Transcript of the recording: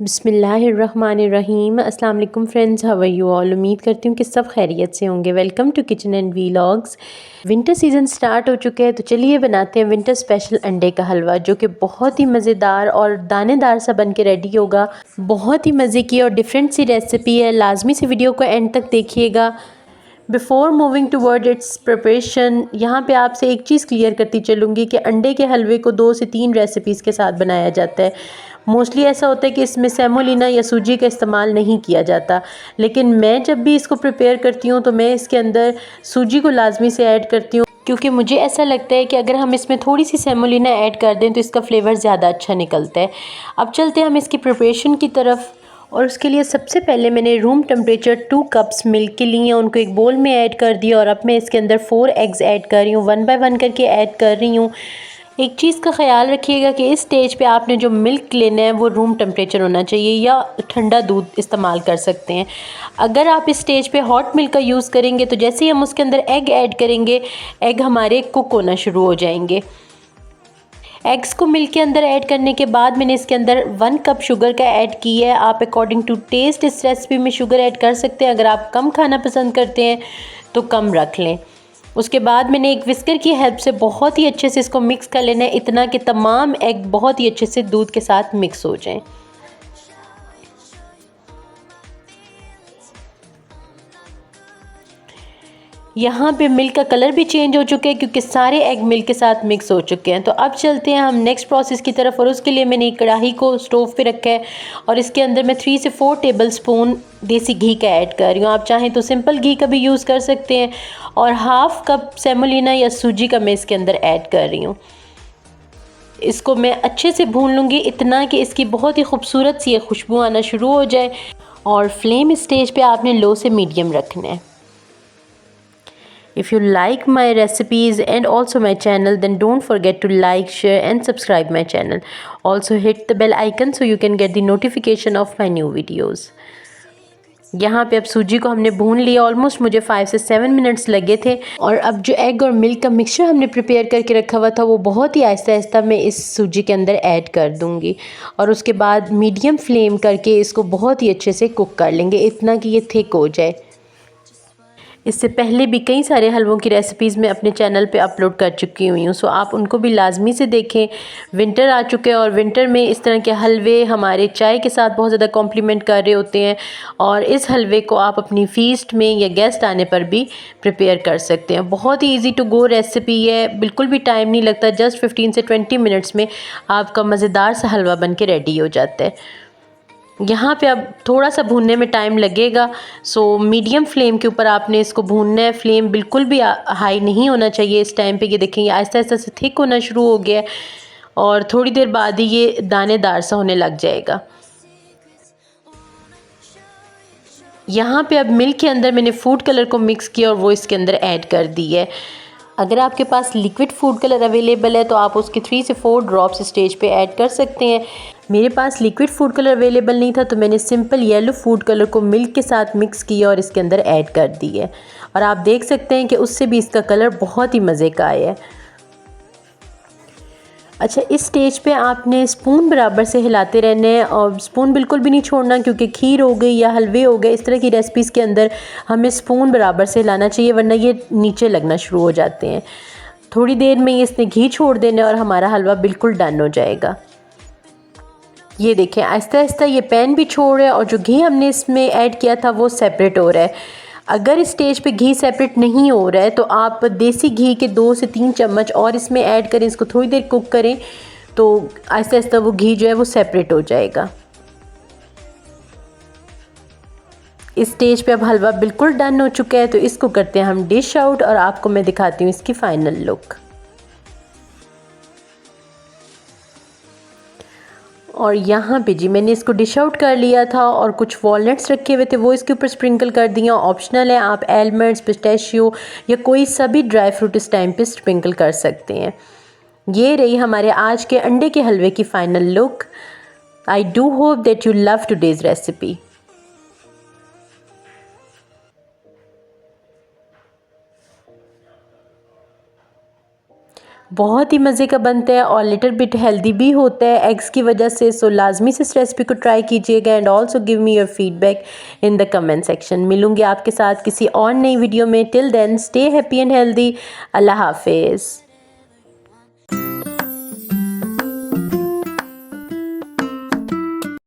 बिस्मिल्लाहिर्रहमानिर्रहीम। अस्सलाम वालेकुम friends, how are you all. उम्मीद करती हूँ कि सब खैरियत से होंगे। Welcome to kitchen and vlogs. Winter season start हो चुके हैं, तो चलिए बनाते हैं विंटर स्पेशल अंडे का हलवा, जो कि बहुत ही मज़ेदार और दानेदार सा बन के रेडी होगा। बहुत ही मज़े की और डिफरेंट सी रेसिपी है, लाजमी से वीडियो को एंड तक देखिएगा। Before moving toward it's preparation, यहाँ पे आपसे एक चीज़ क्लियर करती चलूँगी कि अंडे के हलवे को 2 से 3 रेसिपीज़ के साथ बनाया जाता है। मोस्टली ऐसा होता है कि इसमें सेमोलिना या सूजी का इस्तेमाल नहीं किया जाता, लेकिन मैं जब भी इसको प्रिपेयर करती हूँ तो मैं इसके अंदर सूजी को लाजमी से ऐड करती हूँ, क्योंकि मुझे ऐसा लगता है कि अगर हम इसमें थोड़ी सी सेमोलिना ऐड कर दें तो इसका फ्लेवर ज़्यादा अच्छा निकलता है। अब चलते हैं हम इसकी प्रिपरेशन की तरफ। और उसके लिए सबसे पहले मैंने रूम टेम्परेचर 2 कप्स मिल्क के लिए उनको एक बोल में ऐड कर दिया, और अब मैं इसके अंदर 4 एग्स ऐड कर रही हूँ, 1 बाय 1 करके ऐड कर रही हूँ। एक चीज़ का ख्याल रखिएगा कि इस स्टेज पे आपने जो मिल्क लेना है वो रूम टेम्परेचर होना चाहिए, या ठंडा दूध इस्तेमाल कर सकते हैं। अगर आप इस स्टेज पे हॉट मिल्क का यूज़ करेंगे तो जैसे ही हम उसके अंदर एग ऐड करेंगे, एग हमारे कुक होना शुरू हो जाएंगे। एग्स को मिल्क के अंदर ऐड करने के बाद मैंने इसके अंदर 1 कप शुगर का ऐड की है। आप अकॉर्डिंग टू टेस्ट इस रेसिपी में शुगर ऐड कर सकते हैं। अगर आप कम खाना पसंद करते हैं तो कम रख लें। उसके बाद मैंने एक विस्कर की हेल्प से बहुत ही अच्छे से इसको मिक्स कर लेना है, इतना कि तमाम एग बहुत ही अच्छे से दूध के साथ मिक्स हो जाएं। यहाँ पे मिल्क का कलर भी चेंज हो चुके हैं, क्योंकि सारे एग मिल्क के साथ मिक्स हो चुके हैं। तो अब चलते हैं हम नेक्स्ट प्रोसेस की तरफ, और उसके लिए मैंने एक कढ़ाई को स्टोव पे रखा है, और इसके अंदर मैं 3 से 4 टेबल स्पून देसी घी का ऐड कर रही हूँ। आप चाहें तो सिंपल घी का भी यूज़ कर सकते हैं, और हाफ़ कप सेमोलिना या सूजी का मैं इसके अंदर ऐड कर रही हूँ। इसको मैं अच्छे से भून लूँगी, इतना कि इसकी बहुत ही खूबसूरत सी खुशबू आना शुरू हो जाए, और फ्लेम स्टेज पे आपने लो से मीडियम रखना है। If you like my recipes and also my channel, then don't forget to like, share and subscribe my channel. Also hit the bell icon so you can get the notification of my new videos. यहाँ पे अब सूजी को हमने भून लिया, almost मुझे 5 से 7 मिनट्स लगे थे। और अब जो एग और मिल्क का मिक्सचर हमने प्रिपेयर करके रखा हुआ था, वो बहुत ही आहिस्ता आहिस्ता मैं इस सूजी के अंदर ऐड कर दूँगी, और उसके बाद मीडियम फ्लेम करके इसको बहुत ही अच्छे से कुक कर लेंगे, इतना कि ये थिक हो जाए। इससे पहले भी कई सारे हलवों की रेसिपीज़ मैं अपने चैनल पे अपलोड कर चुकी हुई हूँ, सो आप उनको भी लाजमी से देखें। विंटर आ चुके हैं, और विंटर में इस तरह के हलवे हमारे चाय के साथ बहुत ज़्यादा कॉम्प्लीमेंट कर रहे होते हैं, और इस हलवे को आप अपनी फीस्ट में या गेस्ट आने पर भी प्रिपेयर कर सकते हैं। बहुत ही ईजी टू गो रेसिपी है, बिल्कुल भी टाइम नहीं लगता, जस्ट 15 से 20 मिनट्स में आपका मज़ेदार सा हलवा बन के रेडी हो जाता है। यहाँ पे अब थोड़ा सा भूनने में टाइम लगेगा, सो मीडियम फ्लेम के ऊपर आपने इसको भूनना है। फ्लेम बिल्कुल भी हाई नहीं होना चाहिए इस टाइम पे। ये देखें, ये आहिस्ता आहिस्ता से थिक होना शुरू हो गया है, और थोड़ी देर बाद ही ये दानेदार सा होने लग जाएगा। यहाँ पे अब मिल्क के अंदर मैंने फूड कलर को मिक्स किया और वो इसके अंदर ऐड कर दी है। अगर आपके पास लिक्विड फूड कलर अवेलेबल है तो आप उसके 3 से 4 ड्रॉप्स स्टेज पे ऐड कर सकते हैं। मेरे पास लिक्विड फूड कलर अवेलेबल नहीं था, तो मैंने सिंपल येलो फूड कलर को मिल्क के साथ मिक्स किया और इसके अंदर ऐड कर दी है, और आप देख सकते हैं कि उससे भी इसका कलर बहुत ही मज़े का आया है। अच्छा, इस स्टेज पे आपने स्पून बराबर से हिलाते रहने हैं, और स्पून बिल्कुल भी नहीं छोड़ना, क्योंकि खीर हो गई या हलवे हो गए, इस तरह की रेसिपीज़ के अंदर हमें स्पून बराबर से हिलाना चाहिए, वरना ये नीचे लगना शुरू हो जाते हैं। थोड़ी देर में इसने घी छोड़ देना और हमारा हलवा बिल्कुल डन हो जाएगा। ये देखें, आहिस्ता आहिस्ता ये पैन भी छोड़ रहा है, और जो घी हमने इसमें ऐड किया था वो सेपरेट हो रहा है। अगर इस स्टेज पे घी सेपरेट नहीं हो रहा है तो आप देसी घी के 2 से 3 चम्मच और इसमें ऐड करें, इसको थोड़ी देर कुक करें, तो आहिस्ता आहिस्ता वो घी जो है वो सेपरेट हो जाएगा। इस स्टेज पे अब हलवा बिल्कुल डन हो चुका है, तो इसको करते हैं हम डिश आउट, और आपको मैं दिखाती हूँ इसकी फाइनल लुक। और यहाँ पे जी मैंने इसको डिश आउट कर लिया था, और कुछ वॉलनट्स रखे हुए थे वो इसके ऊपर स्प्रिंकल कर दिया। ऑप्शनल है, आप एलमंड्स, पिस्ताशियो या कोई सभी ड्राई फ्रूट इस टाइम पे स्प्रिंकल कर सकते हैं। ये रही हमारे आज के अंडे के हलवे की final look. I do hope that you love today's recipe. बहुत ही मज़े का बनता है और लिटिल बिट हेल्दी भी होता है एग्स की वजह से। सो लाजमी से इस रेसिपी को ट्राई कीजिएगा and also give me your feedback in the comment section. मिलूंगी आपके साथ किसी और नई वीडियो में। Till then stay happy and healthy. अल्लाह हाफिज़।